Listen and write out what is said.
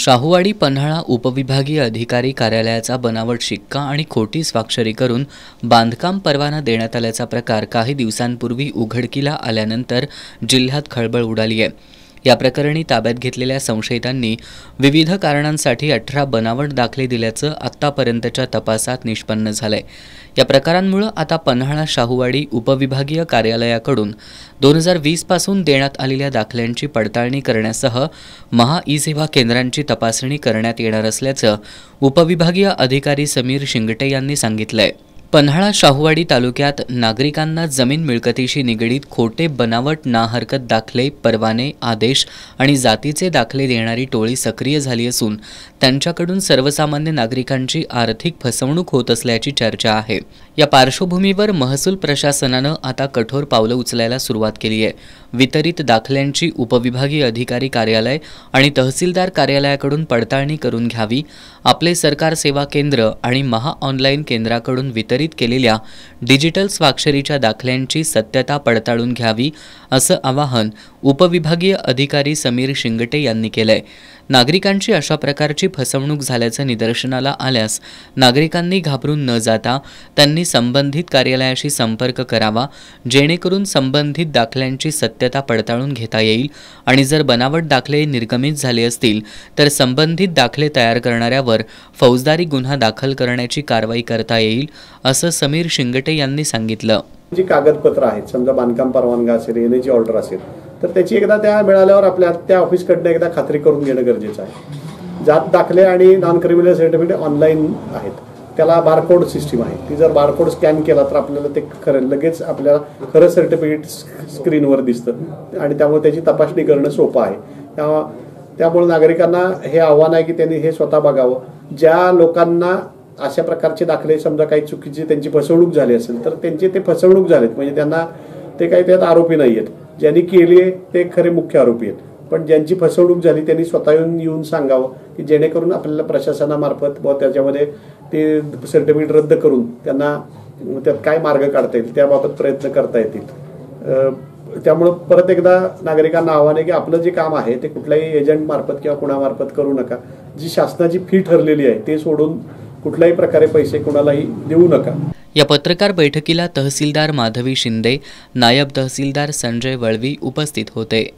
शाहूवाडी पन्हाळा उपविभागीय अधिकारी कार्यालयाचा बनावट शिक्का आणि खोटी स्वाक्षरी करून बांधकाम परवाना देण्यात आल्याचा प्रकार काही दिवसांपूर्वी उघडकीला आल्यानंतर जिल्ह्यात खळबळ उडाली आहे। या प्रकरणी ताब्यात घेतलेल्या संशयितांनी विविध कारणांसाठी 18 बनावट दाखले दिल्याचं आत्तापर्यंतच्या तपासात निष्पन्न झालंय। या प्रकारांमुळे आता पन्हाळा शाहूवाडी उपविभागीय कार्यालयाकडून 2020 पासून देण्यात आलेल्या दाखल्यांची पडताळणी करण्यासह महा ई सेवा केंद्रांची तपासणी करण्यात येणार असल्याचं उपविभागीय अधिकारी समीर शिंगटे यांनी सांगितलंय। पन्हाळा शाहूवाडी तालुक्यात नागरिकांना जमीन मिळकतीशी निगडीत खोटे बनावट ना हरकत दाखले, परवाने, आदेश आणि जातीचे दाखले देणारी टोळी सक्रिय झाली असून त्यांच्याकडून सर्वसामान्य नागरिकांची आर्थिक फसवणूक होत असल्याची चर्चा आहे। या पार्श्वभूमीवर महसूल प्रशासनानं आता कठोर पावलं उचलायला सुरुवात केली आहे। वितरित दाखल्यांची उपविभागीय अधिकारी कार्यालय आणि तहसीलदार कार्यालयाकडून पडताळणी करून घ्यावी। आपले सरकार सेवा केंद्र आणि महा ऑनलाईन केंद्राकडून वितरित केलेल्या डिजिटल स्वाक्षरीच्या दाखल्यांची सत्यता पडताळून घ्यावी, असं आवाहन उपविभागीय अधिकारी समीर शिंगटे यांनी केलंय। नागरिकांची अशा प्रकारची फसवणूक झाल्याचं निदर्शनाला आल्यास नागरिकांनी घाबरून न जाता त्यांनी संबंधित कार्यालयाशी संपर्क करावा, जेणेकरून संबंधित दाखल्यांची सत्यता पडताळून घेता येईल आणि जर बनावट दाखले निर्गमित झाले असतील तर संबंधित दाखले तयार करणाऱ्यावर फौजदारी गुन्हा दाखल करण्याची कारवाई करता येईल, असं समीर शिंगटे यांनी सांगितलं। जी कागदपत्र आहेत, समजा बांधकाम परवानगा असेल, येण्याची ऑर्डर असेल, तर त्याची एकदा त्या मिळाल्यावर आपल्या त्या ऑफिसकडनं एकदा खात्री करून घेणं गरजेचं आहे। जात दाखले आणि नॉन क्रिमिनल सर्टिफिकेट ऑनलाईन आहेत, त्याला बारकोड सिस्टीम आहे। ती जर बारकोड स्कॅन केला तर आपल्याला ते खरं लगेच आपल्याला खरं सर्टिफिकेट स्क्रीनवर दिसतं आणि त्यामुळे त्याची तपासणी करणं सोपं आहे। त्यामुळे नागरिकांना हे आव्हान आहे की त्यांनी हे स्वतः बघावं। ज्या लोकांना अशा प्रकारचे दाखले समजा काही चुकीची त्यांची फसवणूक झाली असेल तर त्यांची ते फसवणूक झालीत, म्हणजे त्यांना ते काही त्यात आरोपी नाही आहेत। ज्यांनी केली आहे ते खरे मुख्य आरोपी आहेत, पण ज्यांची फसवणूक झाली त्यांनी स्वतः येऊन सांगावं की जेणेकरून आपल्याला प्रशासनामार्फत व त्याच्यामध्ये ते सर्टिफिकेट रद्द करून त्यांना त्यात काय मार्ग काढता येईल त्याबाबत प्रयत्न करता येतील। त्यामुळे परत एकदा नागरिकांना आव्हान आहे की आपलं जे काम आहे ते कुठल्याही एजंट मार्फत किंवा कुणामार्फत करू नका। जी शासनाची फी ठरलेली आहे ते सोडून कुठल्याही प्रकारे पैसे कुणालाही देऊ नका। या पत्रकार बैठकीला तहसीलदार माधवी शिंदे, नायब तहसीलदार संजय वळवी उपस्थित होते।